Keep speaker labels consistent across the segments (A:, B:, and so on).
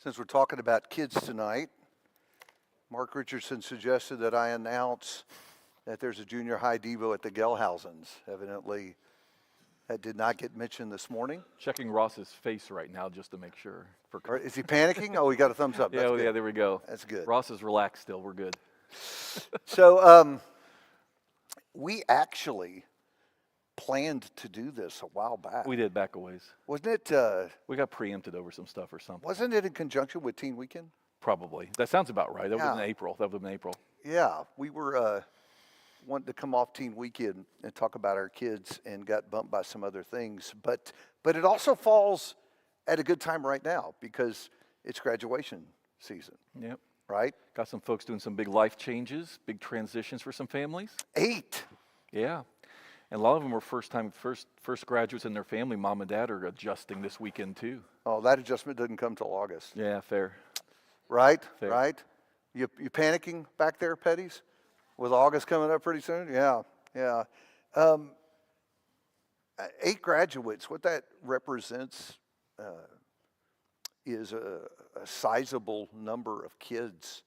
A: Since we're talking about kids tonight, Mark Richardson suggested that I announce that there's a junior high Devo at the Gelhausens. Evidently, that did not get mentioned this morning.
B: Checking Ross's face right now just to make sure.
A: Is he panicking? Oh, we got a thumbs up. That's good.
B: Yeah, there we go.
A: That's good.
B: Ross is relaxed still. We're good.
A: So we actually planned to do this a while back.
B: We did back a ways.
A: Wasn't it?
B: We got preempted over some stuff or something.
A: Wasn't it in conjunction with Teen Weekend?
B: Probably. That sounds about right. That
A: Yeah.
B: was in April.
A: Yeah, we were wanting to come off Teen Weekend and talk about our kids and got bumped by some other things. But it also falls at a good time right now because it's graduation season.
B: Yep.
A: Right?
B: Got some folks doing some big life changes, big transitions for some families.
A: 8.
B: Yeah. And a lot of them are first graduates in their family. Mom and dad are adjusting this weekend too.
A: Oh, that adjustment doesn't come till August.
B: Yeah, fair.
A: Right?
B: Fair.
A: Right? You panicking back there, Petties? With August coming up pretty soon? Yeah. 8 graduates, what that represents is a sizable number of kids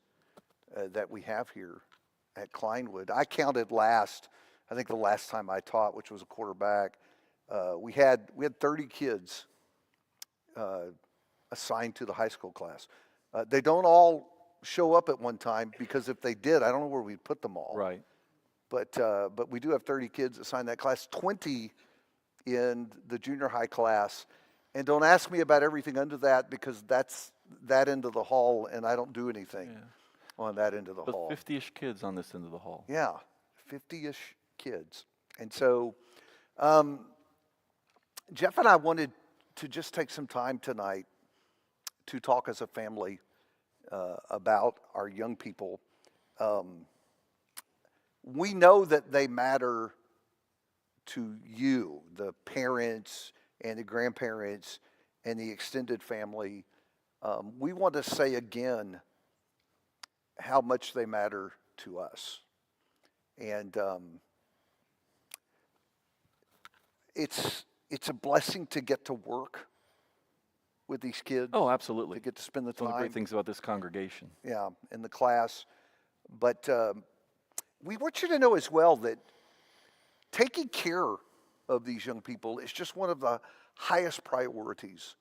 A: that we have here at Kleinwood. I counted I think the last time I taught, which was a quarterback, we had 30 kids assigned to the high school class. They don't all show up at one time because if they did, I don't know where we'd put them all.
B: Right.
A: But we do have 30 kids assigned that class, 20 in the junior high class. And don't ask me about everything under that because that's that end of the hall, and I don't do anything on that end of the hall.
B: 50-ish kids on this end of the hall.
A: Yeah, 50-ish kids. And so Jeff and I wanted to just take some time tonight to talk as a family about our young people. We know that they matter to you, the parents and the grandparents and the extended family. We want to say again how much they matter to us. And it's a blessing to get to work with these kids.
B: Oh, absolutely.
A: To get to spend the
B: It's one of
A: time.
B: the great things about this congregation.
A: Yeah, in the class. But we want you to know as well that taking care of these young people is just one of the highest priorities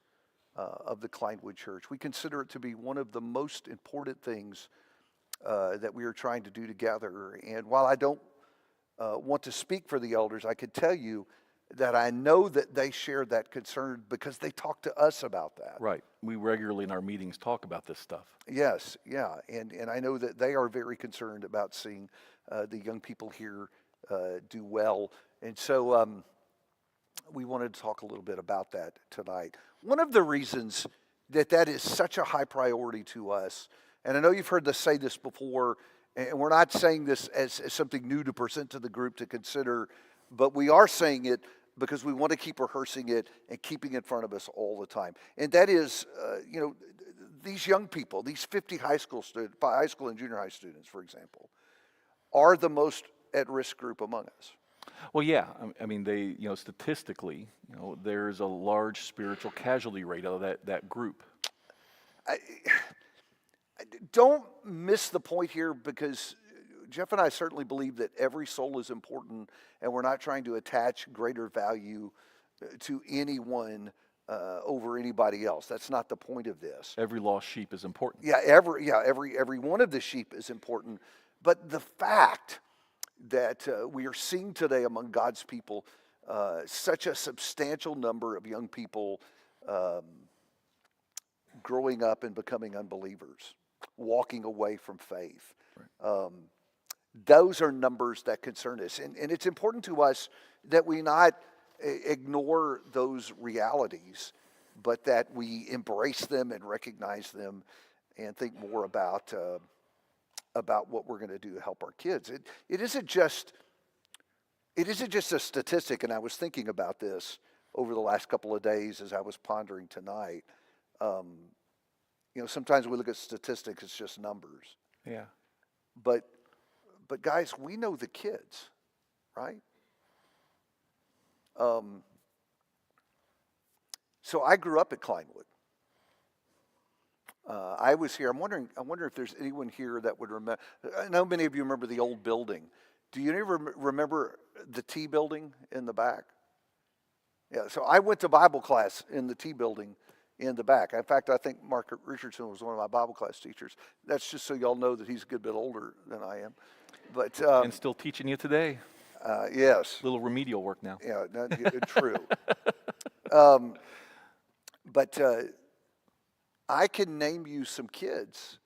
A: of the Kleinwood Church. We consider it to be one of the most important things that we are trying to do together. And while I don't want to speak for the elders, I could tell you that I know that they share that concern because they talk to us about that.
B: Right. We regularly in our meetings talk about this stuff.
A: Yes, yeah. And I know that they are very concerned about seeing the young people here do well. And so we wanted to talk a little bit about that tonight. One of the reasons that is such a high priority to us, and I know you've heard us say this before, and we're not saying this as something new to present to the group to consider, but we are saying it because we want to keep rehearsing it and keeping it in front of us all the time. And that is, these young people, these 50 high school and junior high students, for example, are the most at-risk group among us.
B: Well, yeah. I mean, they, statistically, there's a large spiritual casualty rate out of that group.
A: Don't miss the point here because Jeff and I certainly believe that every soul is important, and we're not trying to attach greater value to anyone over anybody else. That's not the point of this.
B: Every lost sheep is important.
A: Every one of the sheep is important. But the fact that we are seeing today among God's people such a substantial number of young people growing up and becoming unbelievers, walking away from faith. Right. Those are numbers that concern us. And it's important to us that we not ignore those realities, but that we embrace them and recognize them and think more about what we're going to do to help our kids. It isn't just a statistic, and I was thinking about this over the last couple of days as I was pondering tonight. Sometimes we look at statistics, it's just numbers.
B: Yeah.
A: But guys, we know the kids, right? So I grew up at Kleinwood. I was here. I wonder if there's anyone here that would remember. I know many of you remember the old building. Do you ever remember the T building in the back? Yeah, so I went to Bible class in the T building in the back. In fact, I think Mark Richardson was one of my Bible class teachers. That's just so y'all know that he's a good bit older than I am. But
B: And still teaching you today.
A: yes,
B: Little remedial work now.
A: yeah, true. Um, but I can name you some kids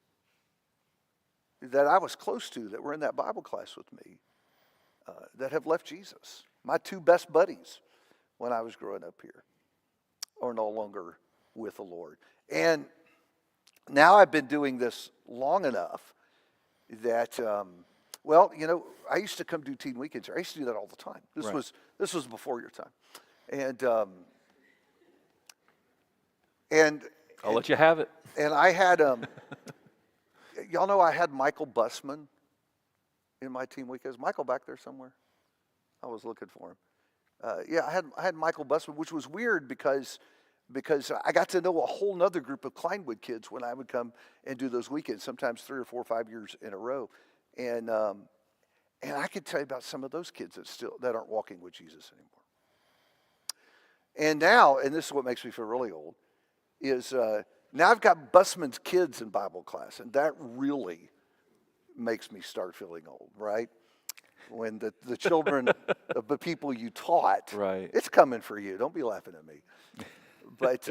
A: that I was close to that were in that Bible class with me that have left Jesus. My two best buddies when I was growing up here are no longer with the Lord. And now I've been doing this long enough that, well, you know, I used to come do teen weekends here. I used to do that all the time.
B: Right.
A: This was before your time. And
B: I'll let you have it.
A: and I had y'all know I had Michael Bussman in my teen weekends. Michael back there somewhere? I was looking for him. Yeah, I had Michael Bussman, which was weird because I got to know a whole nother group of Kleinwood kids when I would come and do those weekends, sometimes 3 or 4 or 5 years in a row. And I could tell you about some of those kids that aren't walking with Jesus anymore. And now, and this is what makes me feel really old, is now I've got Bussman's kids in Bible class, and that really makes me start feeling old, right? When the children of the people you taught,
B: Right.
A: it's coming for you. Don't be laughing at me. But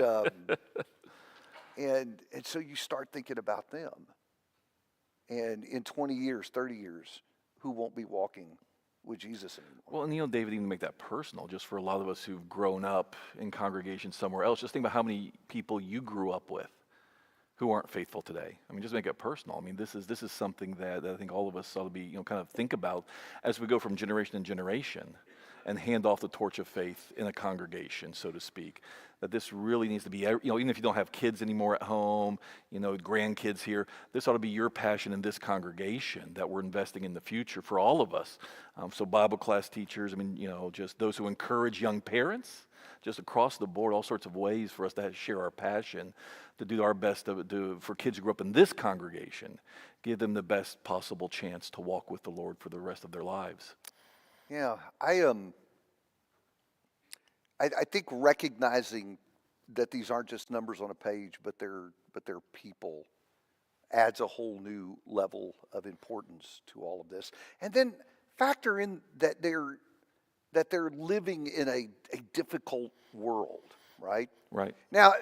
A: and so you start thinking about them, and in 20 years, 30 years, who won't be walking with Jesus anymore?
B: Well, and you know, David, even to make that personal, just for a lot of us who've grown up in congregations somewhere else, just think about how many people you grew up with who aren't faithful today. I mean, just make it personal. I mean, this is something that I think all of us ought to be, you know, kind of think about as we go from generation to generation and hand off the torch of faith in a congregation, so to speak. That this really needs to be, you know, even if you don't have kids anymore at home, you know, grandkids here, this ought to be your passion in this congregation that we're investing in the future for all of us. So Bible class teachers, I mean, you know, just those who encourage young parents, just across the board, all sorts of ways for us to share our passion, to do our best for kids who grew up in this congregation, give them the best possible chance to walk with the Lord for the rest of their lives.
A: Yeah, I think recognizing that these aren't just numbers on a page, but they're people, adds a whole new level of importance to all of this. And then factor in that they're living in a difficult world, right?
B: Right.
A: Now,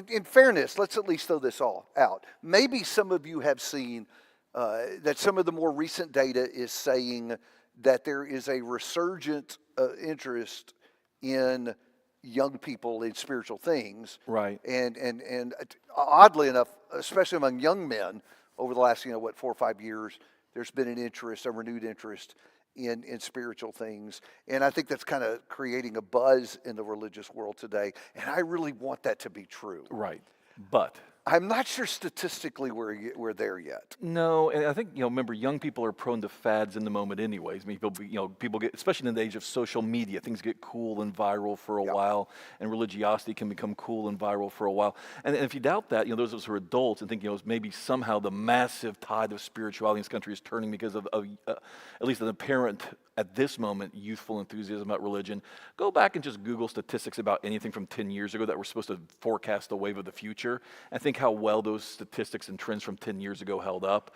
A: in fairness, let's at least throw this all out. Maybe some of you have seen that some of the more recent data is saying that there is a resurgent interest in young people in spiritual things.
B: Right.
A: And oddly enough, especially among young men, over the last 4 or 5 years, there's been a renewed interest in spiritual things. And I think that's kind of creating a buzz in the religious world today. And I really want that to be true.
B: Right. But
A: I'm not sure statistically we're there yet.
B: no, and I think, you know, remember, young people are prone to fads in the moment anyways. I mean, people get, especially in the age of social media, things get cool and viral for a while, and religiosity can become cool and viral for a while. And if you doubt that, you know, those of us who are adults and think, you know, maybe somehow the massive tide of spirituality in this country is turning because of at least an apparent, at this moment, youthful enthusiasm about religion, go back and just Google statistics about anything from 10 years ago that were supposed to forecast the wave of the future, and think how well those statistics and trends from 10 years ago held up.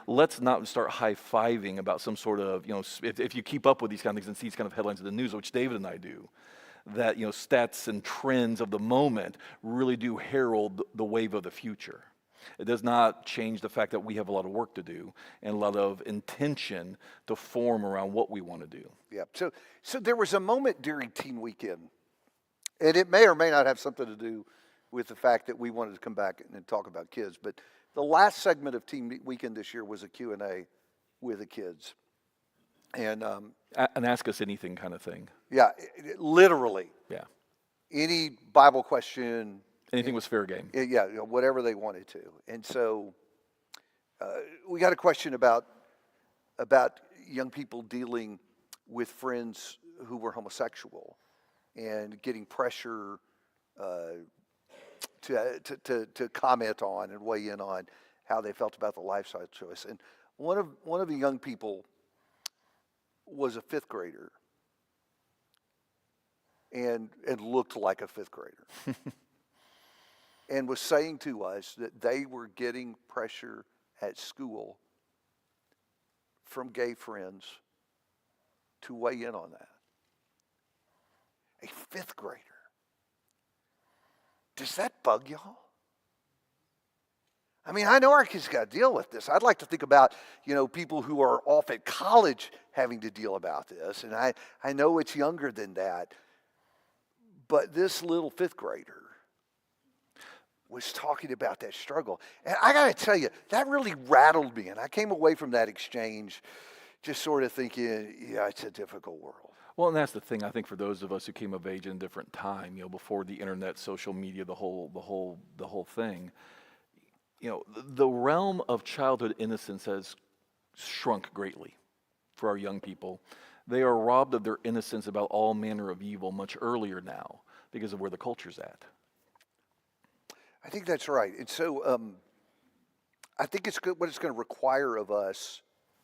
B: Let's not start high-fiving about some sort of, you know, if you keep up with these kind of things and see these kind of headlines in the news, which David and I do, that, you know, stats and trends of the moment really do herald the wave of the future. It does not change the fact that we have a lot of work to do and a lot of intention to form around what we want to do.
A: Yeah. So there was a moment during Teen Weekend, and it may or may not have something to do with the fact that we wanted to come back and talk about kids, but the last segment of Teen Weekend this year was a Q&A with the kids. And
B: ask us anything kind of thing.
A: yeah, literally.
B: Yeah.
A: Any Bible question.
B: Anything was fair game.
A: Yeah, whatever they wanted to. And so we got a question about young people dealing with friends who were homosexual and getting pressure to comment on and weigh in on how they felt about the lifestyle choice. And one of the young people was a fifth grader and looked like a fifth grader and was saying to us that they were getting pressure at school from gay friends to weigh in on that. A fifth grader. Does that bug y'all? I mean, I know our kids got to deal with this. I'd like to think about, people who are off at college having to deal about this. And I know it's younger than that. But this little fifth grader was talking about that struggle. And I got to tell you, that really rattled me. And I came away from that exchange just sort of thinking, yeah, it's a difficult world.
B: Well, and that's the thing. I think for those of us who came of age in a different time, before the internet, social media, the whole thing, the realm of childhood innocence has shrunk greatly for our young people. They are robbed of their innocence about all manner of evil much earlier now because of where the culture's at.
A: I think that's right. And so I think it's good, what it's going to require of us,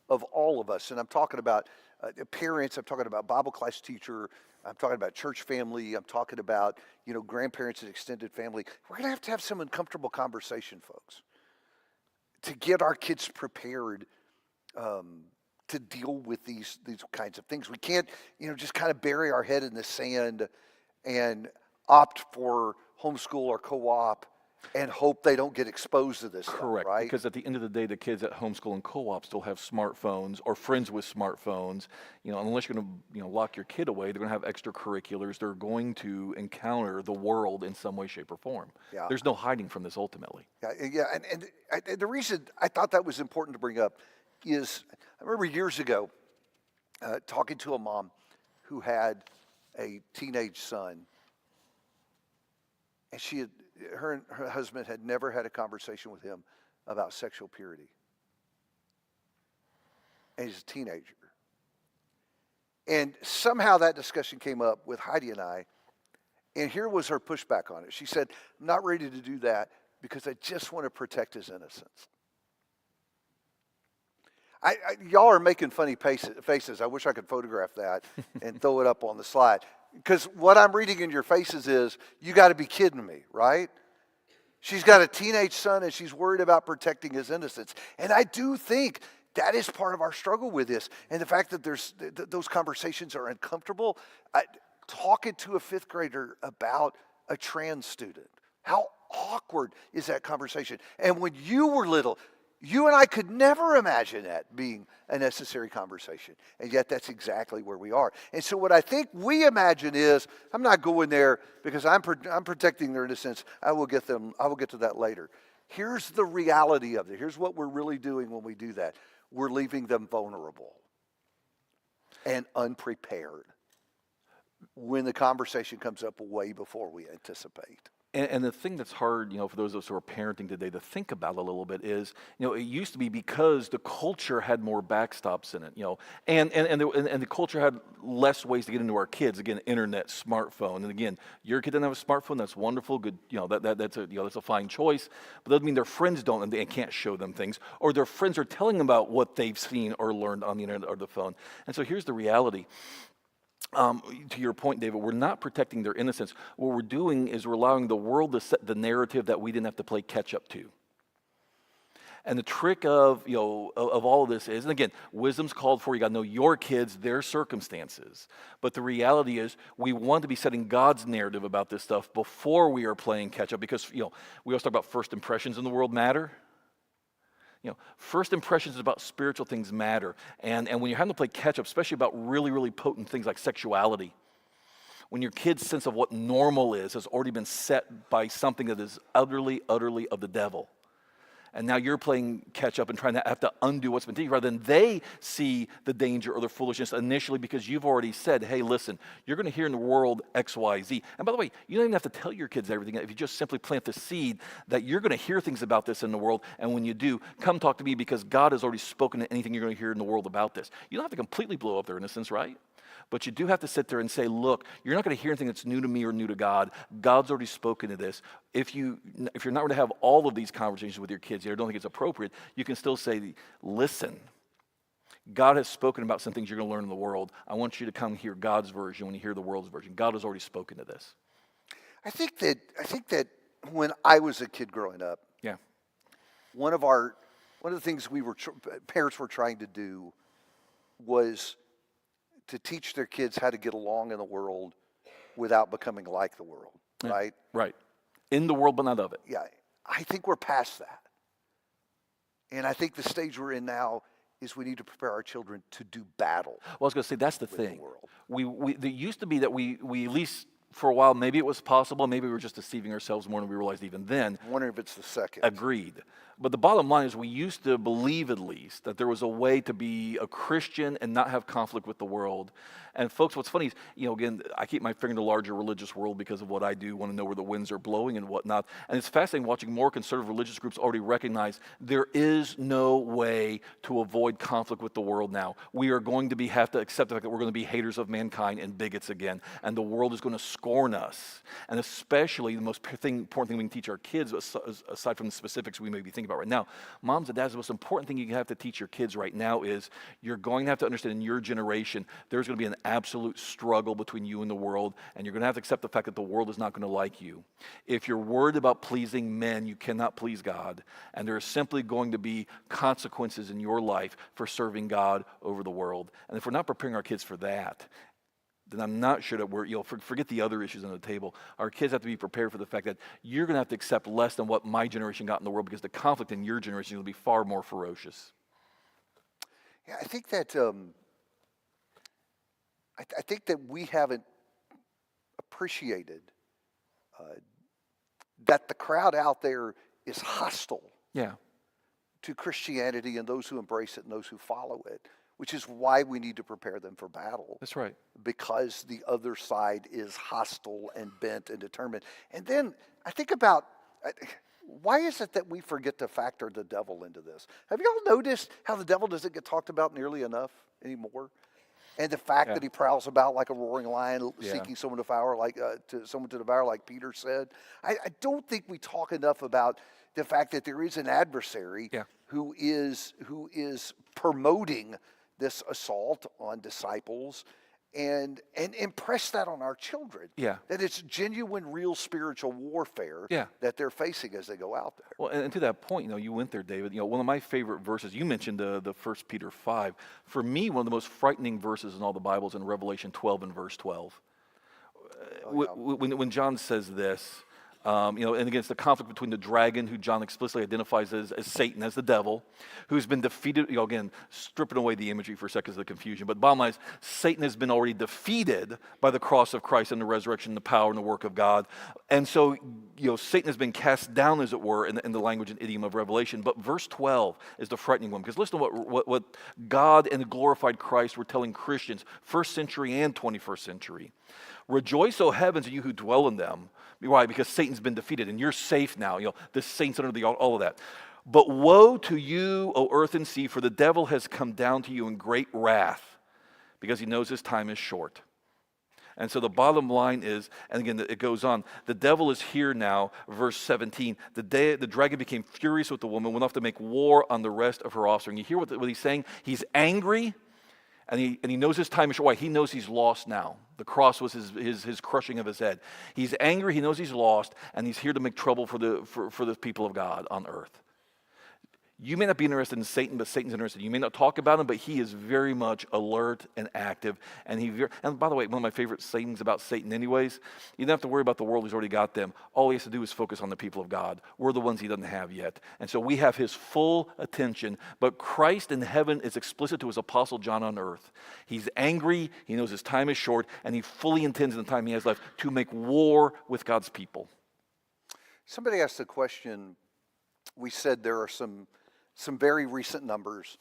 A: of all of us. And I'm talking about parents, I'm talking about Bible class teacher, I'm talking about church family, I'm talking about, grandparents and extended family. We're going to have some uncomfortable conversation, folks, to get our kids prepared to deal with these kinds of things. We can't, just kind of bury our head in the sand and opt for homeschool or co-op and hope they don't get exposed to this
B: Correct,
A: stuff, right?
B: because at the end of the day, the kids at homeschool and co-op still have smartphones or friends with smartphones. Unless you're going to lock your kid away, they're going to have extracurriculars. They're going to encounter the world in some way, shape, or form.
A: Yeah.
B: There's no hiding from this ultimately.
A: Yeah, and the reason I thought that was important to bring up is I remember years ago talking to a mom who had a teenage son, and her and her husband had never had a conversation with him about sexual purity. And he's a teenager. And somehow that discussion came up with Heidi and I, and here was her pushback on it. She said, I'm not ready to do that because I just want to protect his innocence. Y'all are making funny faces. I wish I could photograph that and throw it up on the slide. Because what I'm reading in your faces is, you got to be kidding me, right? She's got a teenage son and she's worried about protecting his innocence. And I do think that is part of our struggle with this. And the fact that those conversations are uncomfortable. Talking to a fifth grader about a trans student, how awkward is that conversation? And when you were little, you and I could never imagine that being a necessary conversation. And yet that's exactly where we are. And so what I think we imagine is, I'm not going there because I'm protecting their innocence. I will get to that later. Here's the reality of it. Here's what we're really doing when we do that. We're leaving them vulnerable and unprepared when the conversation comes up way before we anticipate.
B: And the thing that's hard, for those of us who are parenting today to think about a little bit is, it used to be because the culture had more backstops in it, and the culture had less ways to get into our kids. Again, internet, smartphone, and again, your kid doesn't have a smartphone. That's wonderful, good. That's a fine choice. But that doesn't mean their friends don't and they can't show them things, or their friends are telling them about what they've seen or learned on the internet or the phone. And so here's the reality. To your point, David, we're not protecting their innocence. What we're doing is we're allowing the world to set the narrative that we didn't have to play catch up to. And the trick of all of this is, and again, wisdom's called for. You got to know your kids, their circumstances. But the reality is, we want to be setting God's narrative about this stuff before we are playing catch up, because we always talk about first impressions in the world matter. First impressions about spiritual things matter. And when you're having to play catch up, especially about really, really potent things like sexuality, when your kid's sense of what normal is has already been set by something that is utterly, utterly of the devil. And now you're playing catch up and trying to have to undo what's been taken, rather than they see the danger or the foolishness initially because you've already said, hey, listen, you're going to hear in the world X, Y, Z. And by the way, you don't even have to tell your kids everything if you just simply plant the seed that you're going to hear things about this in the world. And when you do, come talk to me because God has already spoken to anything you're going to hear in the world about this. You don't have to completely blow up their innocence, right? But you do have to sit there and say, look, you're not going to hear anything that's new to me or new to God. God's already spoken to this. If you're not going to have all of these conversations with your kids yet, I don't think it's appropriate, you can still say, listen, God has spoken about some things you're going to learn in the world. I want you to come hear God's version when you hear the world's version. God has already spoken to this.
A: I think that when I was a kid growing up,
B: Yeah.
A: one of the things parents were trying to do was to teach their kids how to get along in the world without becoming like the world,
B: Yeah.
A: right?
B: Right. In the world, but not of it.
A: Yeah, I think we're past that. And I think the stage we're in now is we need to prepare our children to do battle.
B: Well, I was going to say, that's the
A: with
B: thing.
A: the world.
B: There used to be that we at least for a while, maybe it was possible, maybe we were just deceiving ourselves more than we realized even then.
A: I'm wondering if it's the second.
B: Agreed. But the bottom line is we used to believe at least that there was a way to be a Christian and not have conflict with the world. And folks, what's funny is, again, I keep my finger in the larger religious world because of what I do, want to know where the winds are blowing and whatnot. And it's fascinating watching more conservative religious groups already recognize there is no way to avoid conflict with the world now. We are going to have to accept the fact that we're going to be haters of mankind and bigots again. And the world is going to scorn us. And especially the most important thing we can teach our kids, aside from the specifics we may be thinking about right now, moms and dads, the most important thing you have to teach your kids right now is you're going to have to understand in your generation there's going to be an absolute struggle between you and the world, and you're going to have to accept the fact that the world is not going to like you. If you're worried about pleasing men, you cannot please God, and there are simply going to be consequences in your life for serving God over the world. And if we're not preparing our kids for that, then I'm not sure that we're, forget the other issues on the table. Our kids have to be prepared for the fact that you're going to have to accept less than what my generation got in the world because the conflict in your generation will be far more ferocious.
A: Yeah, I think that I think that we haven't appreciated that the crowd out there is hostile
B: Yeah.
A: to Christianity and those who embrace it and those who follow it, which is why we need to prepare them for battle.
B: That's right.
A: Because the other side is hostile and bent and determined. And then I think about why is it that we forget to factor the devil into this? Have you all noticed how the devil doesn't get talked about nearly enough anymore? And the fact that he prowls about like a roaring lion, seeking someone to devour, like Peter said. I don't think we talk enough about the fact that there is an adversary who is promoting this assault on disciples, and impress that on our children.
B: Yeah.
A: That it's genuine, real spiritual warfare that they're facing as they go out there.
B: Well, and to that point, you went there, David. One of my favorite verses, you mentioned the 1 Peter 5. For me, one of the most frightening verses in all the Bible is in Revelation 12 and verse 12. When John says this, and against the conflict between the dragon, who John explicitly identifies as Satan, as the devil, who's been defeated, again, stripping away the imagery for a second of the confusion. But bottom line is, Satan has been already defeated by the cross of Christ and the resurrection, the power and the work of God. And so, Satan has been cast down, as it were, in the language and idiom of Revelation. But verse 12 is the frightening one, because listen to what God and the glorified Christ were telling Christians, first century and 21st century. Rejoice, O heavens, and you who dwell in them. Why? Because Satan's been defeated, and you're safe now. The saints under all of that. But woe to you, O earth and sea, for the devil has come down to you in great wrath, because he knows his time is short. And so the bottom line is, and again, it goes on, the devil is here now, verse 17. The dragon became furious with the woman, went off to make war on the rest of her offspring. You hear what he's saying? He's angry. And he knows his time is short. Why? He knows he's lost now. The cross was his crushing of his head. He's angry. He knows he's lost, and he's here to make trouble for the people of God on earth. You may not be interested in Satan, but Satan's interested. You may not talk about him, but he is very much alert and active. And by the way, one of my favorite sayings about Satan anyways, you don't have to worry about the world. He's already got them. All he has to do is focus on the people of God. We're the ones he doesn't have yet. And so we have his full attention. But Christ in heaven is explicit to his apostle John on earth. He's angry. He knows his time is short. And he fully intends in the time he has left to make war with God's people.
A: Somebody asked the question, we said there are some very recent numbers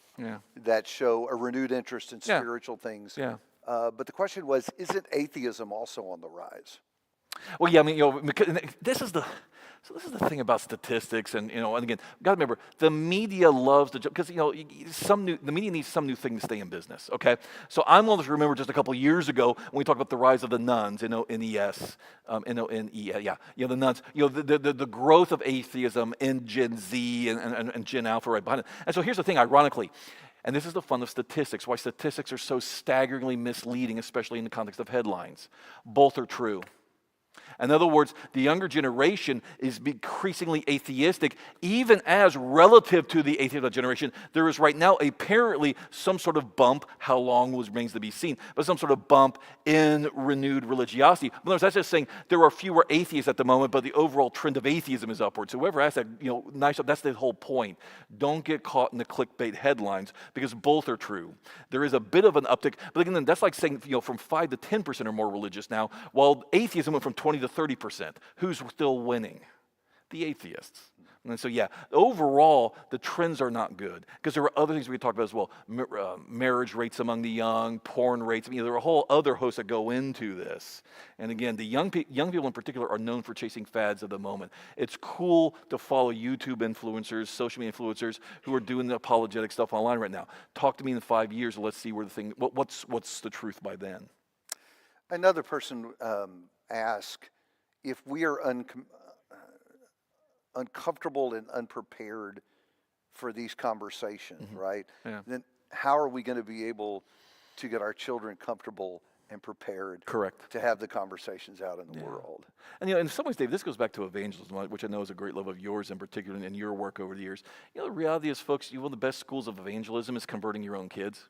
A: that show a renewed interest in spiritual things.
B: Yeah.
A: But the question was, isn't atheism also on the rise?
B: Well, yeah, I mean, because this is the thing about statistics, and again, got to remember the media loves to because the media needs some new thing to stay in business. Okay, so I'm old enough to remember just a couple years ago when we talked about the rise of the nuns, NES, yeah, the nuns, the growth of atheism in Gen Z and Gen Alpha right behind it. And so here's the thing, ironically. And this is the fun of statistics, why statistics are so staggeringly misleading, especially in the context of headlines. Both are true. In other words, the younger generation is increasingly atheistic, even as relative to the atheist generation, there is right now apparently some sort of bump, how long remains to be seen, but some sort of bump in renewed religiosity. In other words, that's just saying there are fewer atheists at the moment, but the overall trend of atheism is upward. So whoever asked that, that's the whole point. Don't get caught in the clickbait headlines, because both are true. There is a bit of an uptick, but again, that's like saying, from 5 to 10% are more religious now, while atheism went from 20 to 30%. Who's still winning? The atheists. And so, yeah, overall, the trends are not good, because there are other things we could talk about as well. Marriage rates among the young, porn rates. There are a whole other host that go into this. And again, the young people in particular are known for chasing fads of the moment. It's cool to follow YouTube influencers, social media influencers who are doing the apologetic stuff online right now. Talk to me in 5 years, and let's see where what's the truth by then.
A: Another person asked if we are uncomfortable and unprepared for these conversations, right?
B: Yeah.
A: Then how are we going to be able to get our children comfortable and prepared
B: Correct.
A: to have the conversations out in the world?
B: And in some ways, Dave, this goes back to evangelism, which I know is a great love of yours in particular, and your work over the years. The reality is, folks, one of the best schools of evangelism is converting your own kids.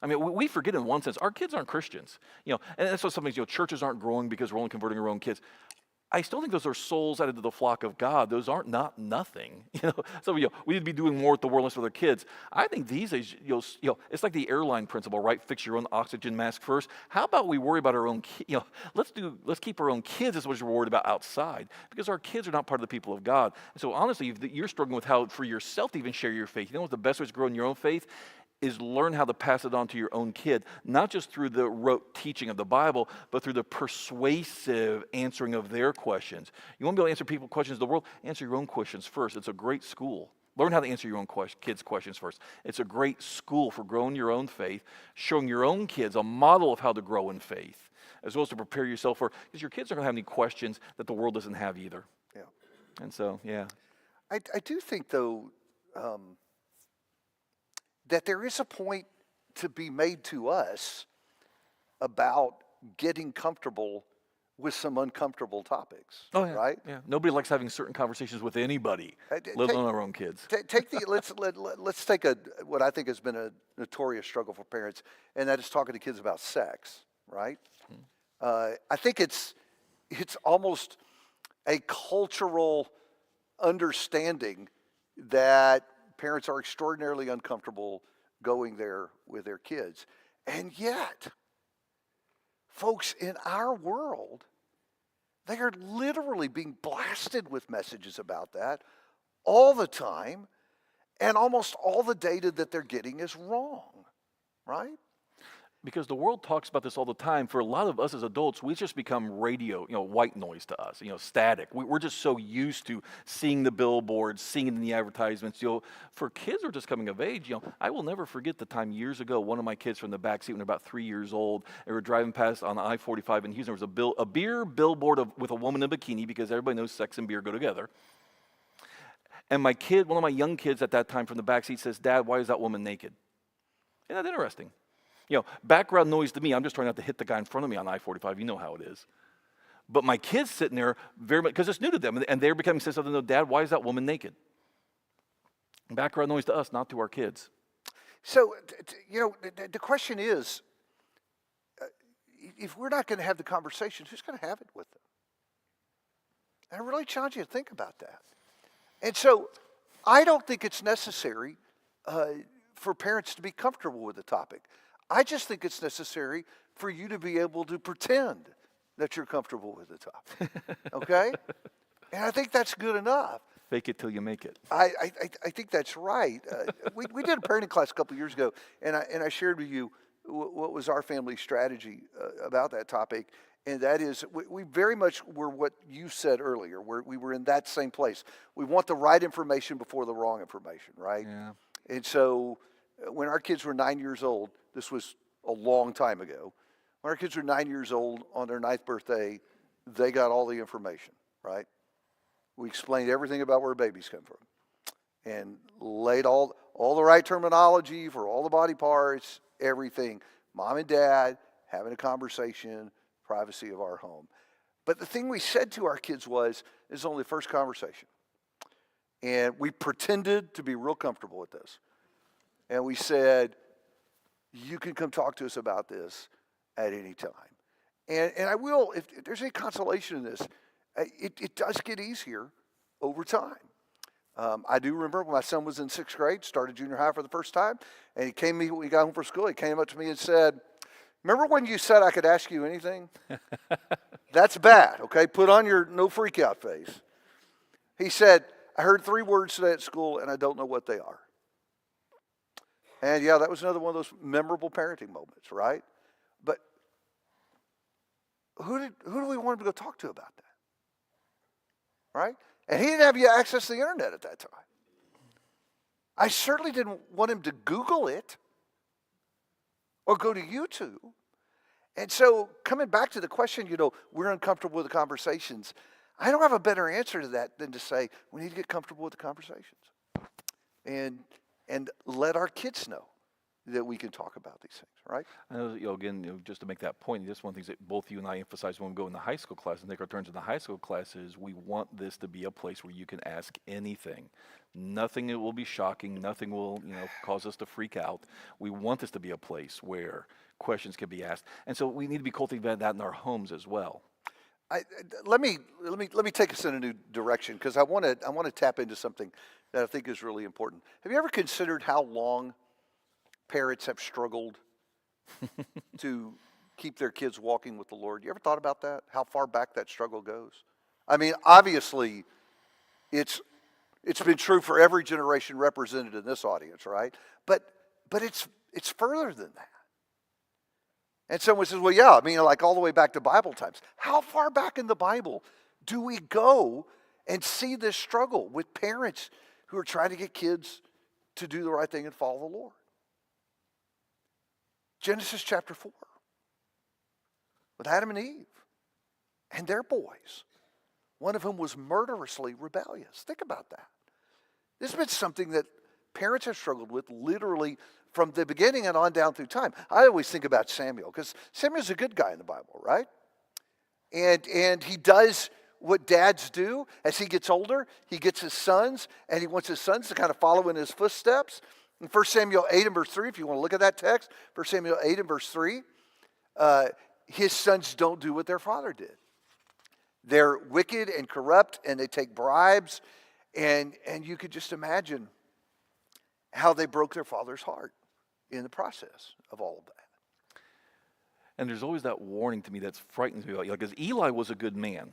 B: I mean, we forget in one sense, our kids aren't Christians, and that's what sometimes, churches aren't growing because we're only converting our own kids. I still think those are souls added to the flock of God. Those aren't not nothing, So, we need to be doing more with the world with their kids. I think these days, it's like the airline principle, right? Fix your own oxygen mask first. How about we worry about our own, let's keep our own kids as much as we're worried about outside, because our kids are not part of the people of God. And so honestly, if you're struggling with how for yourself to even share your faith, what the best way to grow in your own faith is learn how to pass it on to your own kid, not just through the rote teaching of the Bible, but through the persuasive answering of their questions. You want to be able to answer people's questions of the world? Answer your own questions first. It's a great school. Learn how to answer your own kids' questions first. It's a great school for growing your own faith, showing your own kids a model of how to grow in faith, as well as to prepare yourself for, because your kids aren't going to have any questions that the world doesn't have either.
A: Yeah.
B: And so, yeah.
A: I do think, though, that there is a point to be made to us about getting comfortable with some uncomfortable topics.
B: Oh, yeah.
A: Right?
B: Yeah. Nobody likes having certain conversations with anybody, let alone our own kids.
A: Let's take what I think has been a notorious struggle for parents, and that is talking to kids about sex. Right? I think it's almost a cultural understanding that parents are extraordinarily uncomfortable going there with their kids. And yet, folks, in our world, they are literally being blasted with messages about that all the time, and almost all the data that they're getting is wrong, right?
B: Because the world talks about this all the time. For a lot of us as adults, we just become radio, white noise to us, static. We're just so used to seeing the billboards, seeing it in the advertisements. For kids who are just coming of age, I will never forget the time years ago, one of my kids from the backseat when they're about 3 years old, they were driving past on I-45 in Houston. There was a beer billboard with a woman in a bikini, because everybody knows sex and beer go together. And my kid, one of my young kids at that time from the backseat says, "Dad, why is that woman naked?" Isn't that interesting? Background noise to me, I'm just trying not to hit the guy in front of me on I-45. You know how it is. But my kids sitting there, very much, because it's new to them, and they're becoming sensitive. No, Dad, why is that woman naked? Background noise to us, not to our kids.
A: So, the question is, if we're not going to have the conversation, who's going to have it with them? And I really challenge you to think about that. And so, I don't think it's necessary for parents to be comfortable with the topic. I just think it's necessary for you to be able to pretend that you're comfortable with the topic. Okay? And I think that's good enough.
B: Fake it till you make it.
A: I think that's right. We did a parenting class a couple of years ago, and I shared with you what was our family strategy about that topic. And that is, we very much were what you said earlier, where we were in that same place. We want the right information before the wrong information, right?
B: Yeah.
A: And so when our kids were 9 years old, this was a long time ago, when our kids were 9 years old on their 9th birthday, they got all the information, right? We explained everything about where babies come from and laid all the right terminology for all the body parts, everything. Mom and dad having a conversation, privacy of our home. But the thing we said to our kids was, this is only the first conversation. And we pretended to be real comfortable with this. And we said, you can come talk to us about this at any time. And I will, if there's any consolation in this, it does get easier over time. I do remember when my son was in 6th grade, started junior high for the first time, and when he got home from school, he came up to me and said, remember when you said I could ask you anything? That's bad, okay? Put on your no freak out face. He said, I heard 3 words today at school, and I don't know what they are. And yeah, that was another one of those memorable parenting moments, right? But who do we want him to go talk to about that? Right? And he didn't have access to the internet at that time. I certainly didn't want him to Google it or go to YouTube. And so coming back to the question, we're uncomfortable with the conversations. I don't have a better answer to that than to say we need to get comfortable with the conversations and let our kids know that we can talk about these things, right?
B: I know, again, just to make that point, just one of the things that both you and I emphasize when we go in the high school class and take our turns in the high school class is we want this to be a place where you can ask anything. Nothing that will be shocking, nothing will, cause us to freak out. We want this to be a place where questions can be asked. And so we need to be cultivating that in our homes as well.
A: Let me take us in a new direction because I want to tap into something that I think is really important. Have you ever considered how long parents have struggled to keep their kids walking with the Lord? You ever thought about that? How far back that struggle goes? I mean, obviously, it's been true for every generation represented in this audience, right? But it's further than that. And someone says, well, yeah, like all the way back to Bible times. How far back in the Bible do we go and see this struggle with parents who are trying to get kids to do the right thing and follow the Lord? Genesis chapter 4 with Adam and Eve and their boys, one of whom was murderously rebellious. Think about that. This has been something that parents have struggled with literally from the beginning and on down through time. I always think about Samuel because Samuel's a good guy in the Bible, right? And he does what dads do as he gets older. He gets his sons, and he wants his sons to kind of follow in his footsteps. In 1 Samuel 8 and verse 3, if you want to look at that text, 1 Samuel 8 and verse 3, his sons don't do what their father did. They're wicked and corrupt, and they take bribes, and you could just imagine how they broke their father's heart in the process of all of that.
B: And there's always that warning to me that frightens me about Eli, because Eli was a good man.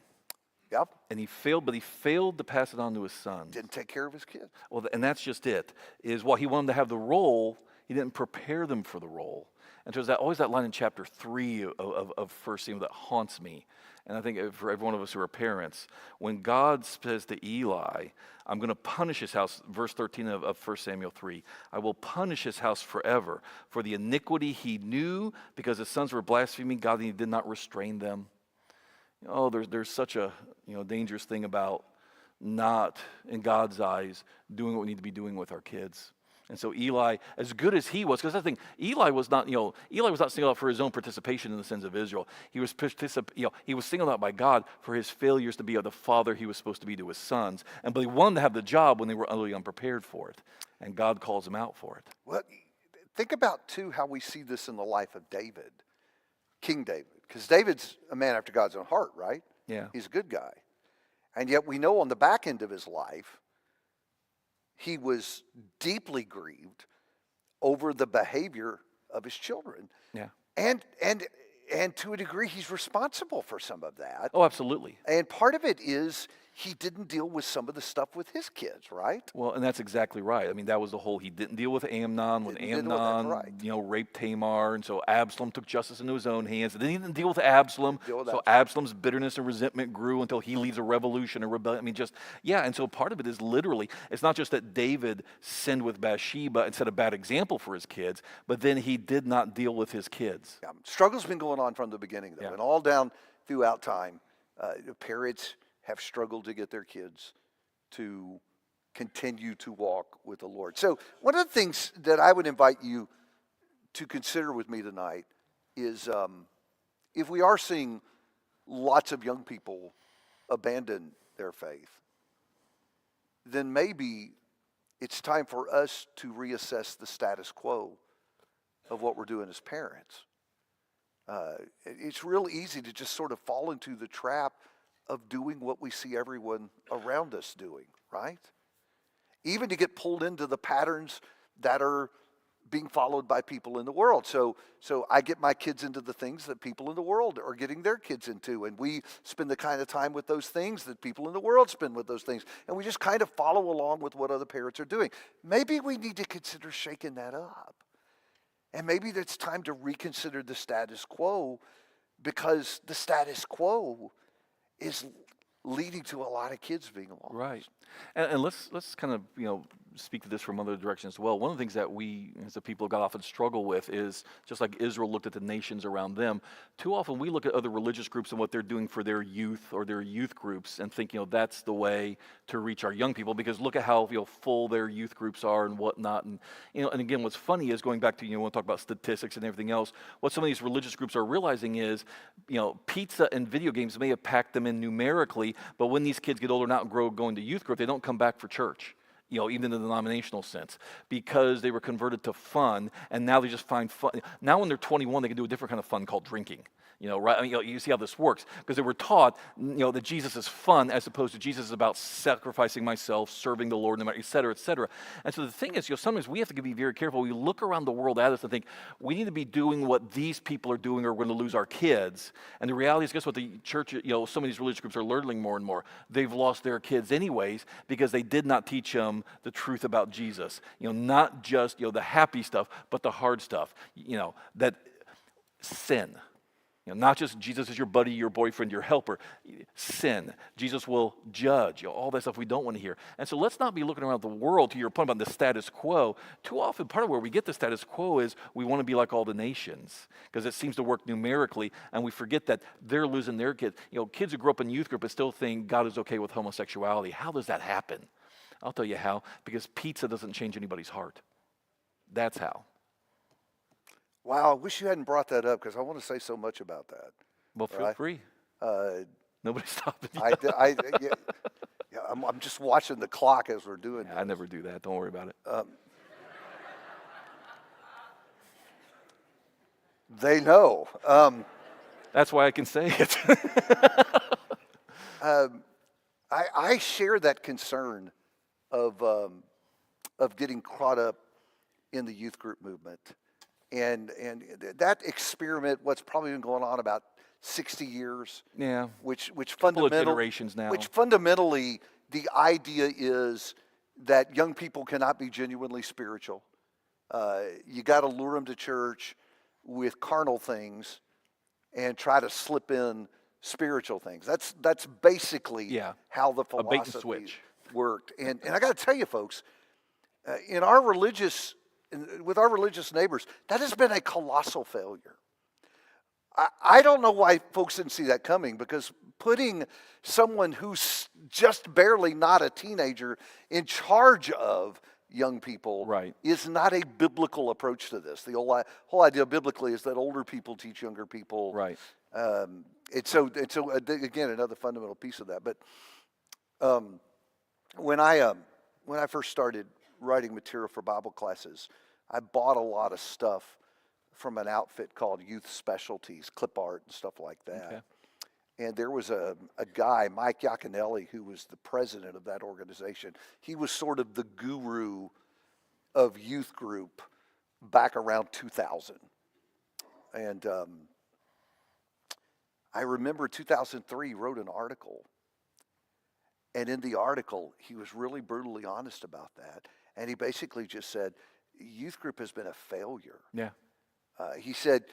A: Yep.
B: And he failed to pass it on to his sons.
A: Didn't take care of his kids.
B: Well, and that's just it, is while he wanted to have the role, he didn't prepare them for the role. And there's always that line in chapter 3 of 1 Samuel that haunts me. And I think for every one of us who are parents, when God says to Eli, I'm going to punish his house, verse 13 of 1 Samuel 3, I will punish his house forever for the iniquity he knew because his sons were blaspheming God and he did not restrain them. There's such a dangerous thing about not, in God's eyes, doing what we need to be doing with our kids. And so Eli, as good as he was, because I think Eli was not singled out for his own participation in the sins of Israel. He was he was singled out by God for his failures to be the father he was supposed to be to his sons. But he wanted to have the job when they were utterly unprepared for it. And God calls him out for it.
A: Well, think about, too, how we see this in the life of David, King David. Because David's a man after God's own heart, right?
B: Yeah.
A: He's a good guy. And yet we know on the back end of his life, he was deeply grieved over the behavior of his children.
B: Yeah.
A: And to a degree, he's responsible for some of that.
B: Oh, absolutely.
A: And part of it is he didn't deal with some of the stuff with his kids, right?
B: Well, and that's exactly right. I mean, that was the whole, he didn't deal with Amnon when
A: Didn't deal with that,
B: Amnon,
A: right.
B: raped Tamar, and so Absalom took justice into his own hands. And then he didn't deal with Absalom,
A: Deal with
B: so
A: Absalom.
B: Absalom's bitterness and resentment grew until he leads a revolution, a rebellion. I mean, and so part of it is literally, it's not just that David sinned with Bathsheba and set a bad example for his kids, but then he did not deal with his kids.
A: Yeah. Struggle's been going on from the beginning, though,
B: Yeah.
A: and all down throughout time. Parents have struggled to get their kids to continue to walk with the Lord. So one of the things that I would invite you to consider with me tonight is if we are seeing lots of young people abandon their faith, then maybe it's time for us to reassess the status quo of what we're doing as parents. It's real easy to just sort of fall into the trap of doing what we see everyone around us doing, right? Even to get pulled into the patterns that are being followed by people in the world. So I get my kids into the things that people in the world are getting their kids into, and we spend the kind of time with those things that people in the world spend with those things, and we just kind of follow along with what other parents are doing. Maybe we need to consider shaking that up. And maybe it's time to reconsider the status quo, because the status quo is leading to a lot of kids being lost.
B: Right. And let's kind of, speak to this from other directions as well. One of the things that we, as a people of God, often struggle with is, just like Israel looked at the nations around them, too often we look at other religious groups and what they're doing for their youth or their youth groups and think, that's the way to reach our young people, because look at how, full their youth groups are and whatnot. And, and again, what's funny is, going back to, when we talk about statistics and everything else, what some of these religious groups are realizing is, pizza and video games may have packed them in numerically, but when these kids get older and out and grow going to youth group, they don't come back for church. Even in the denominational sense, because they were converted to fun, and now they just find fun. Now when they're 21, they can do a different kind of fun called drinking. Right? You see how this works, because they were taught, that Jesus is fun, as opposed to Jesus is about sacrificing myself, serving the Lord, et cetera, et cetera. And so the thing is, sometimes we have to be very careful. We look around the world at us and think, we need to be doing what these people are doing, or we're going to lose our kids. And the reality is, guess what? The church, some of these religious groups are learning more and more. They've lost their kids anyways, because they did not teach them the truth about Jesus. Not just, the happy stuff, but the hard stuff. That sin. Not just Jesus is your buddy, your boyfriend, your helper. Sin. Jesus will judge. All that stuff we don't want to hear. And so let's not be looking around the world, to your point about the status quo. Too often, part of where we get the status quo is we want to be like all the nations, because it seems to work numerically, and we forget that they're losing their kids. Kids who grew up in youth group but still think God is okay with homosexuality. How does that happen? I'll tell you how. Because pizza doesn't change anybody's heart. That's how.
A: Wow, I wish you hadn't brought that up, because I want to say so much about that.
B: Well, feel free. Nobody's stopping you.
A: I'm just watching the clock as we're doing
B: I never do that. Don't worry about it.
A: They know.
B: That's why I can say it.
A: I share that concern of getting caught up in the youth group movement. And that experiment, what's probably been going on about 60 years.
B: Yeah.
A: Which
B: generations now.
A: Which fundamentally, the idea is that young people cannot be genuinely spiritual. You got to lure them to church with carnal things and try to slip in spiritual things. That's basically how the
B: a bait and
A: philosophy
B: switch.
A: worked. And I got to tell you, folks, with our religious neighbors, that has been a colossal failure. I don't know why folks didn't see that coming, because putting someone who's just barely not a teenager in charge of young people is not a biblical approach to this. The whole idea biblically is that older people teach younger people.
B: Right.
A: It's so again, another fundamental piece of that. But when I first started writing material for Bible classes, I bought a lot of stuff from an outfit called Youth Specialties, clip art and stuff like that.
B: Okay.
A: And there was a guy, Mike Yaconelli, who was the president of that organization. He was sort of the guru of youth group back around 2000. And I remember 2003, he wrote an article. And in the article, he was really brutally honest about that. And he basically just said, youth group has been a failure.
B: Yeah.
A: He said,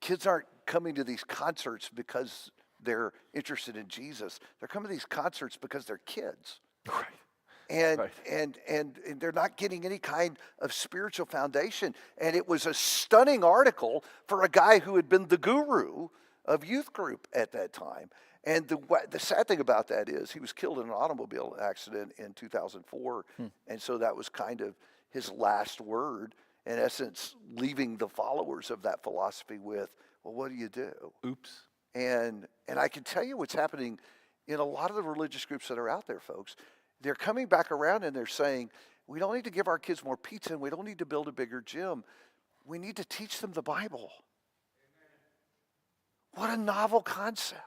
A: kids aren't coming to these concerts because they're interested in Jesus. They're coming to these concerts because they're kids.
B: Right.
A: And,
B: Right.
A: and they're not getting any kind of spiritual foundation. And it was a stunning article for a guy who had been the guru of youth group at that time. And the sad thing about that is he was killed in an automobile accident in 2004. And so that was kind of his last word, in essence, leaving the followers of that philosophy with, well, what do you do?
B: Oops.
A: And I can tell you what's happening in a lot of the religious groups that are out there, folks. They're coming back around and they're saying, we don't need to give our kids more pizza and we don't need to build a bigger gym. We need to teach them the Bible. What a novel concept.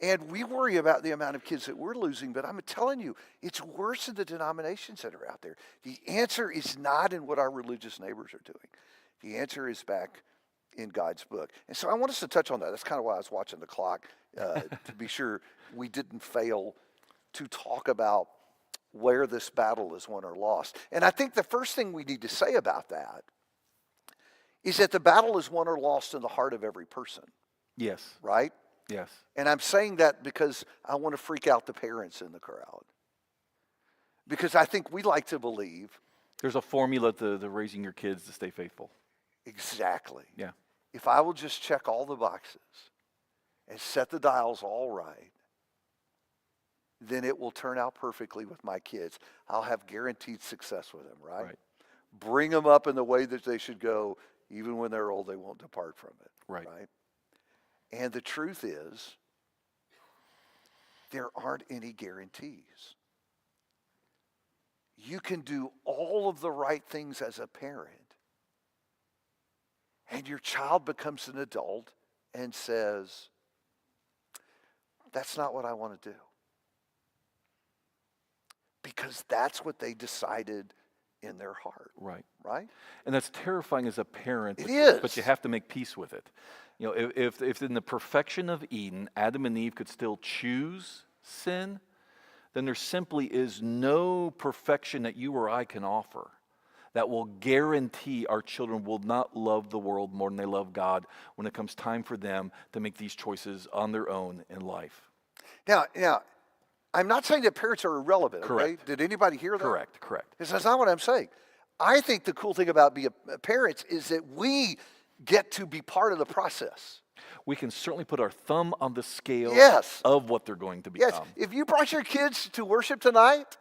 A: And we worry about the amount of kids that we're losing, but I'm telling you, it's worse in the denominations that are out there. The answer is not in what our religious neighbors are doing. The answer is back in God's book. And so I want us to touch on that. That's kind of why I was watching the clock, to be sure we didn't fail to talk about where this battle is won or lost. And I think the first thing we need to say about that is that the battle is won or lost in the heart of every person,
B: Yes.
A: right?
B: Yes.
A: And I'm saying that because I want to freak out the parents in the crowd. Because I think we like to believe
B: There's a formula to raising your kids to stay faithful.
A: exactly.
B: Yeah.
A: If I will just check all the boxes and set the dials all right, then it will turn out perfectly with my kids. I'll have guaranteed success with them, right?
B: Right.
A: Bring them up in the way that they should go. Even when they're old, they won't depart from it.
B: Right.
A: And the truth is, there aren't any guarantees. You can do all of the right things as a parent, and your child becomes an adult and says, that's not what I want to do. Because that's what they decided in their heart.
B: Right.
A: Right?
B: And that's terrifying as a parent.
A: It
B: but,
A: is.
B: But you have to make peace with it. You know, if in the perfection of Eden, Adam and Eve could still choose sin, then there simply is no perfection that you or I can offer that will guarantee our children will not love the world more than they love God when it comes time for them to make these choices on their own in life.
A: Now, I'm not saying that parents are irrelevant, okay?
B: Correct.
A: Did anybody hear that?
B: Correct.
A: That's not what I'm saying. I think the cool thing about being parents is that we get to be part of the process.
B: We can certainly put our thumb on the scale
A: Yes.
B: of what they're going to become.
A: Yes, if you brought your kids to worship tonight,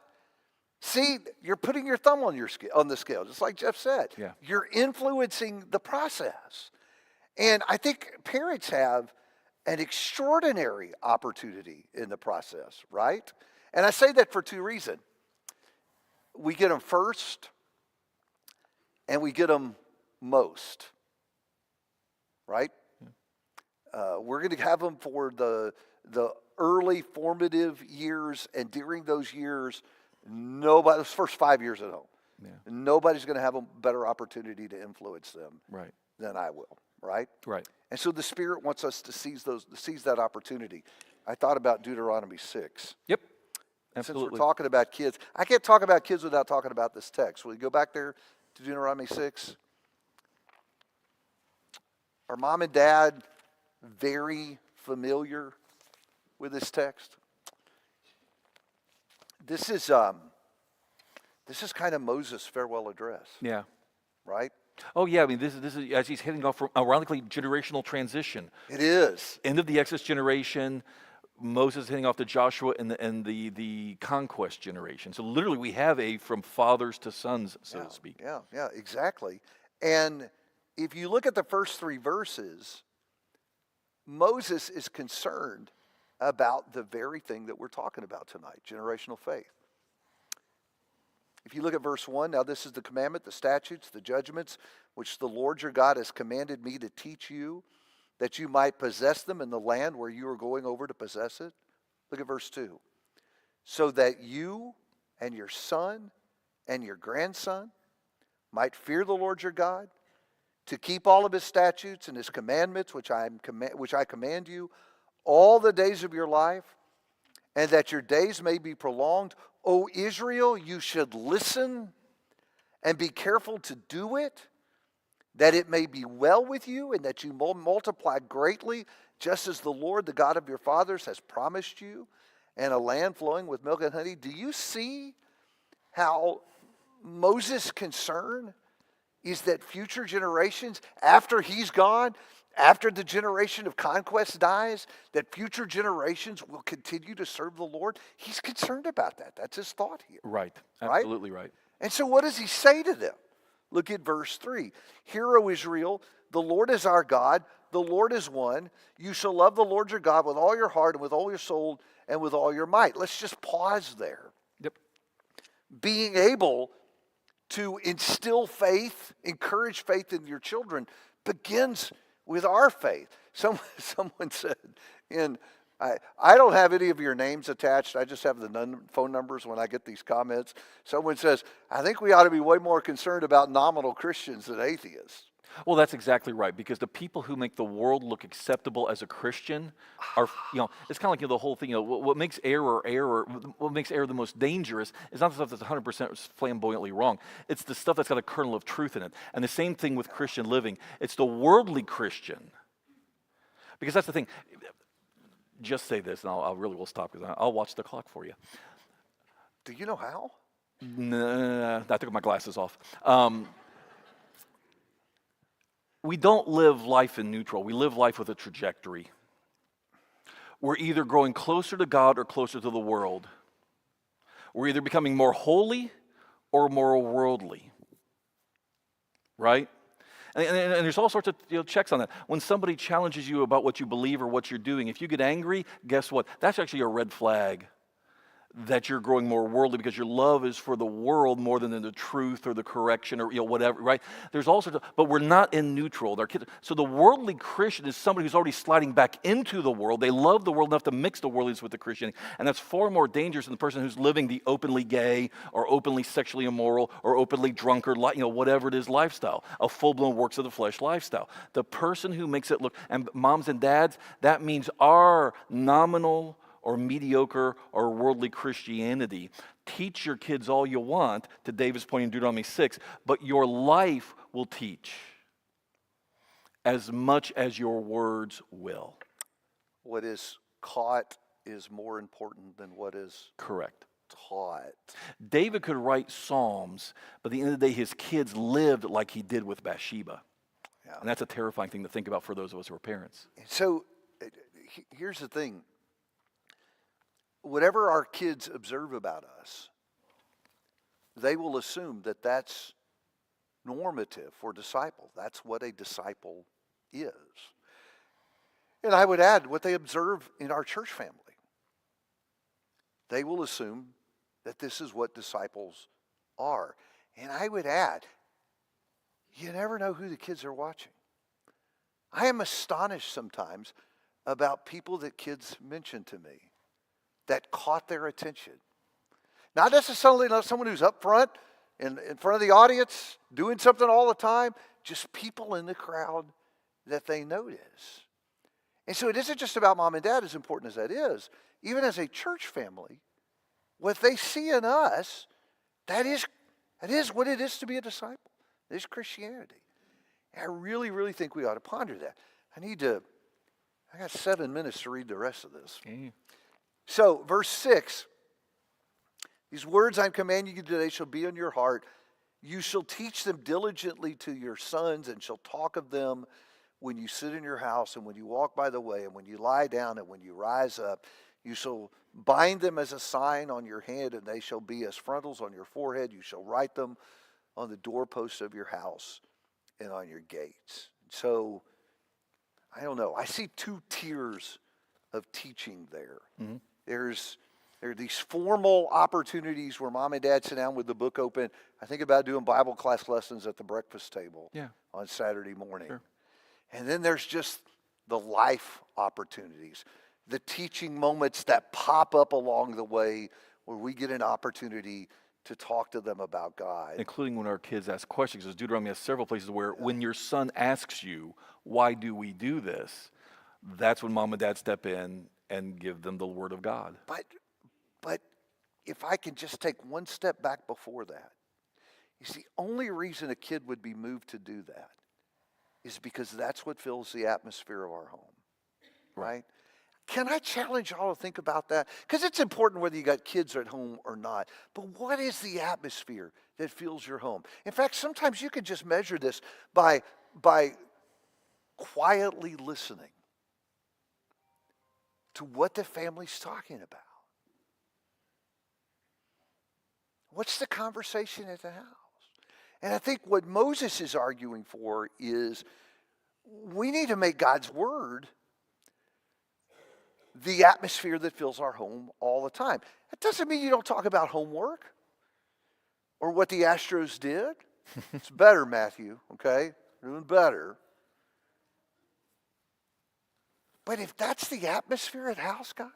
A: see, you're putting your thumb on the scale, just like Jeff said.
B: Yeah.
A: You're influencing the process. And I think parents have an extraordinary opportunity in the process, right? And I say that for two reasons. We get them first, and we get them most, right? We're going to have them for the early formative years, and during those years, those first 5 years at home, nobody's going to have a better opportunity to influence them
B: Right.
A: than I will, right?
B: Right.
A: And so the Spirit wants us to seize that opportunity. I thought about Deuteronomy 6.
B: Yep.
A: Since
B: Absolutely.
A: we're talking about kids, I can't talk about kids without talking about this text. Will you go back there to Deuteronomy 6? Are mom and dad very familiar with this text? This is kind of Moses' farewell address,
B: Yeah.
A: right?
B: Oh yeah. I mean, this is as he's heading off from ironically generational transition.
A: It is.
B: End of the Exodus generation. Moses heading off to Joshua and the conquest generation. So literally, we have a from fathers to sons, so to speak.
A: Yeah, exactly. And if you look at the first 3 verses, Moses is concerned about the very thing that we're talking about tonight, generational faith. If you look at verse 1, now this is the commandment, the statutes, the judgments, which the Lord your God has commanded me to teach you, that you might possess them in the land where you are going over to possess it. Look at verse 2. So that you and your son and your grandson might fear the Lord your God, to keep all of his statutes and his commandments, which I command you, all the days of your life, and that your days may be prolonged. O Israel, you should listen and be careful to do it, that it may be well with you and that you multiply greatly, just as the Lord, the God of your fathers, has promised you, and a land flowing with milk and honey. Do you see how Moses' concern is that future generations, after he's gone, after the generation of conquest dies, that future generations will continue to serve the Lord? He's concerned about that. That's his thought here.
B: Right.
A: Right?
B: Absolutely right.
A: And so what does he say to them? Look at verse 3. Hear, O Israel, the Lord is our God, the Lord is one. You shall love the Lord your God with all your heart and with all your soul and with all your might. Let's just pause there.
B: Yep.
A: Being able to instill faith, encourage faith in your children begins with our faith. Someone said, I don't have any of your names attached. I just have the phone numbers when I get these comments. Someone says, I think we ought to be way more concerned about nominal Christians than atheists.
B: Well, that's exactly right, because the people who make the world look acceptable as a Christian are, it's kind of like the whole thing, what makes what makes error the most dangerous is not the stuff that's 100% flamboyantly wrong. It's the stuff that's got a kernel of truth in it. And the same thing with Christian living. It's the worldly Christian. Because that's the thing. Just say this, and I really will stop, because I'll watch the clock for you.
A: Do you know how?
B: Nah, I took my glasses off. We don't live life in neutral. We live life with a trajectory. We're either growing closer to God or closer to the world. We're either becoming more holy or more worldly. Right? And there's all sorts of checks on that. When somebody challenges you about what you believe or what you're doing, if you get angry, guess what? That's actually a red flag that you're growing more worldly, because your love is for the world more than in the truth or the correction or whatever, right? There's all sorts of, but we're not in neutral. So the worldly Christian is somebody who's already sliding back into the world. They love the world enough to mix the worldliness with the Christianity, and that's far more dangerous than the person who's living the openly gay or openly sexually immoral or openly drunkard, whatever it is, lifestyle, a full-blown works of the flesh lifestyle. The person who makes it look, and moms and dads, that means our nominal or mediocre or worldly Christianity. Teach your kids all you want, to David's point in Deuteronomy 6, but your life will teach as much as your words will.
A: What is caught is more important than what is
B: correct.
A: Taught.
B: David could write Psalms, but at the end of the day, his kids lived like he did with Bathsheba. Yeah. And that's a terrifying thing to think about for those of us who are parents.
A: So here's the thing. Whatever our kids observe about us, they will assume that that's normative for disciple. That's what a disciple is. And I would add, what they observe in our church family, they will assume that this is what disciples are. And I would add, you never know who the kids are watching. I am astonished sometimes about people that kids mention to me that caught their attention. Not necessarily someone who's up front, in front of the audience, doing something all the time, just people in the crowd that they notice. And so it isn't just about mom and dad, as important as that is. Even as a church family, what they see in us, that is what it is to be a disciple. It is Christianity. And I really, really think we ought to ponder that. I got 7 minutes to read the rest of this.
B: Okay.
A: So, verse 6, these words I'm commanding you today shall be in your heart. You shall teach them diligently to your sons, and shall talk of them when you sit in your house, and when you walk by the way, and when you lie down, and when you rise up. You shall bind them as a sign on your hand, and they shall be as frontals on your forehead. You shall write them on the doorposts of your house and on your gates. So, I don't know. I see 2 tiers of teaching there. Mm-hmm. There are these formal opportunities where mom and dad sit down with the book open. I think about doing Bible class lessons at the breakfast table on Saturday morning. Sure. And then there's just the life opportunities, the teaching moments that pop up along the way where we get an opportunity to talk to them about God.
B: Including when our kids ask questions, because Deuteronomy has several places where when your son asks you, why do we do this? That's when mom and dad step in and give them the word of God.
A: But But if I can just take one step back before that, you see, only reason a kid would be moved to do that is because that's what fills the atmosphere of our home, right? Can I challenge y'all to think about that? Because it's important whether you got kids at home or not. But what is the atmosphere that fills your home? In fact, sometimes you can just measure this by quietly listening to what the family's talking about. What's the conversation at the house? And I think what Moses is arguing for is we need to make God's word the atmosphere that fills our home all the time. That doesn't mean you don't talk about homework or what the Astros did. It's better, Matthew, okay? You're doing better. But if that's the atmosphere at house, guys,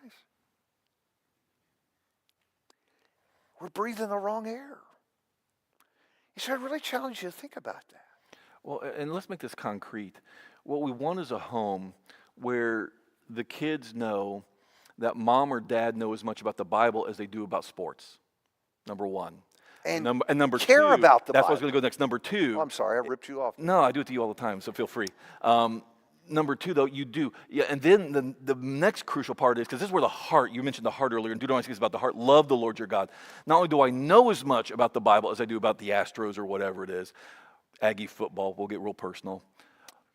A: we're breathing the wrong air. So I really challenge you to think about that.
B: Well, and let's make this concrete. What we want is a home where the kids know that mom or dad know as much about the Bible as they do about sports. Number one.
A: And
B: Number
A: care
B: two,
A: about the
B: that's
A: Bible.
B: what I was going to go next. Number two.
A: Oh, I'm sorry, I ripped you off.
B: No, I do it to you all the time, so feel free. Number two, though, you do. Yeah, and then the next crucial part is, because this is where the heart, you mentioned the heart earlier, and Deuteronomy 6 is about the heart. Love the Lord your God. Not only do I know as much about the Bible as I do about the Astros or whatever it is, Aggie football, we'll get real personal,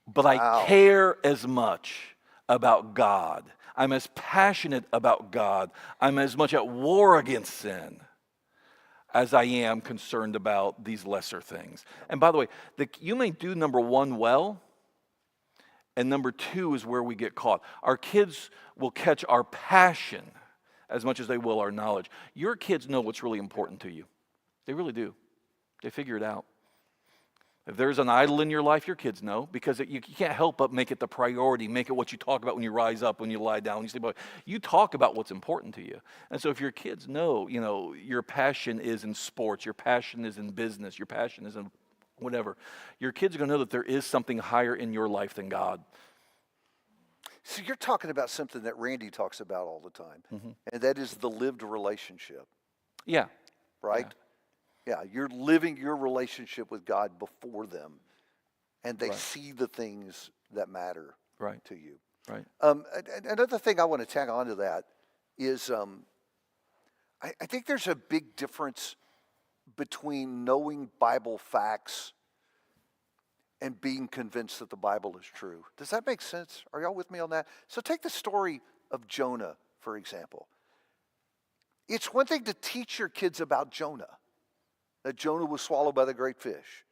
B: but I care as much about God. I'm as passionate about God. I'm as much at war against sin as I am concerned about these lesser things. And by the way, you may do number one well, and number two is where we get caught. Our kids will catch our passion as much as they will our knowledge. Your kids know what's really important to you. They really do. They figure it out. If there's an idol in your life, your kids know, because you can't help but make it the priority, make it what you talk about when you rise up, when you lie down, when you sleep. You talk about what's important to you. And so if your kids know, your passion is in sports, your passion is in business, your passion is in whatever, your kids are going to know that there is something higher in your life than God.
A: So you're talking about something that Randy talks about all the time, and that is the lived relationship.
B: Yeah.
A: Right? Yeah, you're living your relationship with God before them, and they see the things that matter to you.
B: Right.
A: Another thing I want to tag on to that is I think there's a big difference between knowing Bible facts and being convinced that the Bible is true. Does that make sense? Are y'all with me on that? So take the story of Jonah, for example. It's one thing to teach your kids about Jonah, that Jonah was swallowed by the great fish.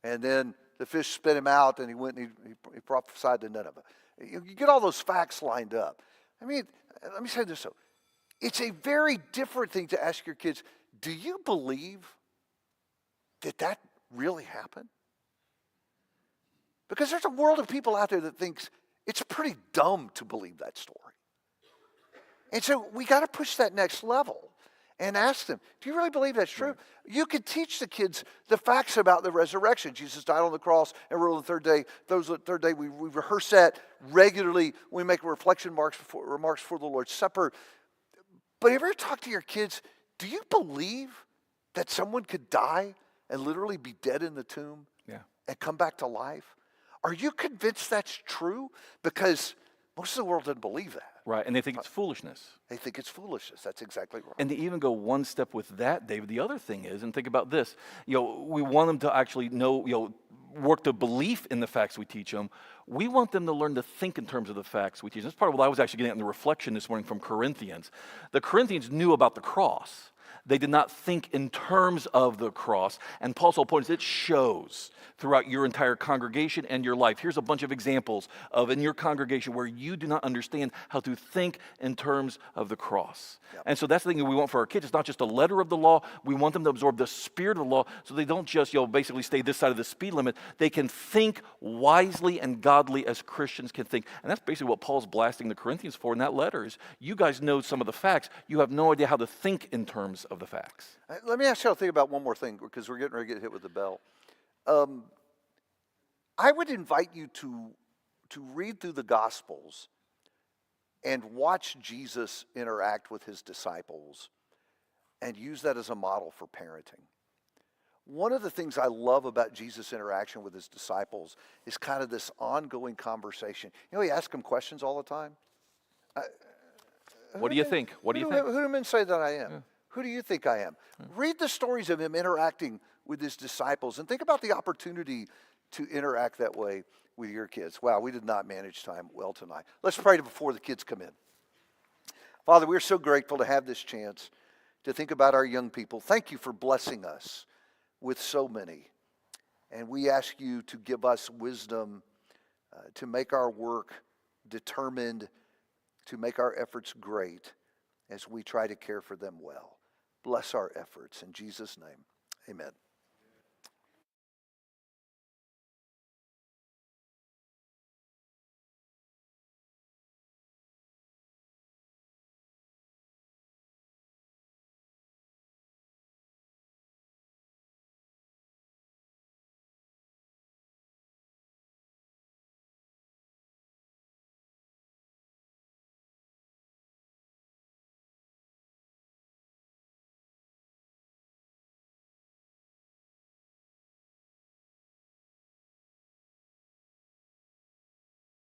A: And then the fish spit him out, and he went and he prophesied to Nineveh. You get all those facts lined up. I mean, let me say this though. It's a very different thing to ask your kids, do you believe that really happened? Because there's a world of people out there that thinks it's pretty dumb to believe that story. And so we got to push that next level and ask them, do you really believe that's true? Right. You can teach the kids the facts about the resurrection. Jesus died on the cross and rose on the third day. We rehearse that regularly. We make remarks before the Lord's Supper. But have you ever talked to your kids, do you believe that someone could die and literally be dead in the tomb and come back to life? Are you convinced that's true? Because most of the world doesn't believe that.
B: Right, and they think it's foolishness.
A: They think it's foolishness. That's exactly right.
B: And to even go one step with that, David, the other thing is, and think about this, we want them to actually know, work the belief in the facts we teach them. We want them to learn to think in terms of the facts we teach them. That's part of what I was actually getting at in the reflection this morning from Corinthians. The Corinthians knew about the cross. They did not think in terms of the cross. And Paul's whole point is it shows throughout your entire congregation and your life. Here's a bunch of examples of in your congregation where you do not understand how to think in terms of the cross. Yep. And so that's the thing that we want for our kids. It's not just a letter of the law. We want them to absorb the spirit of the law so they don't just basically stay this side of the speed limit. They can think wisely and godly as Christians can think. And that's basically what Paul's blasting the Corinthians for in that letter is you guys know some of the facts. You have no idea how to think in terms of the facts.
A: Let me ask you to think about one more thing because we're getting ready to get hit with the bell. I would invite you to read through the Gospels and watch Jesus interact with his disciples and use that as a model for parenting. One of the things I love about Jesus' interaction with his disciples is kind of this ongoing conversation. You know, he asks them questions all the time.
B: What do you think? What do you think?
A: Who do men say that I am? Yeah. Who do you think I am? Read the stories of him interacting with his disciples and think about the opportunity to interact that way with your kids. Wow, we did not manage time well tonight. Let's pray before the kids come in. Father, we're so grateful to have this chance to think about our young people. Thank you for blessing us with so many. And we ask you to give us wisdom to make our work determined, to make our efforts great as we try to care for them well. Bless our efforts. In Jesus' name, amen.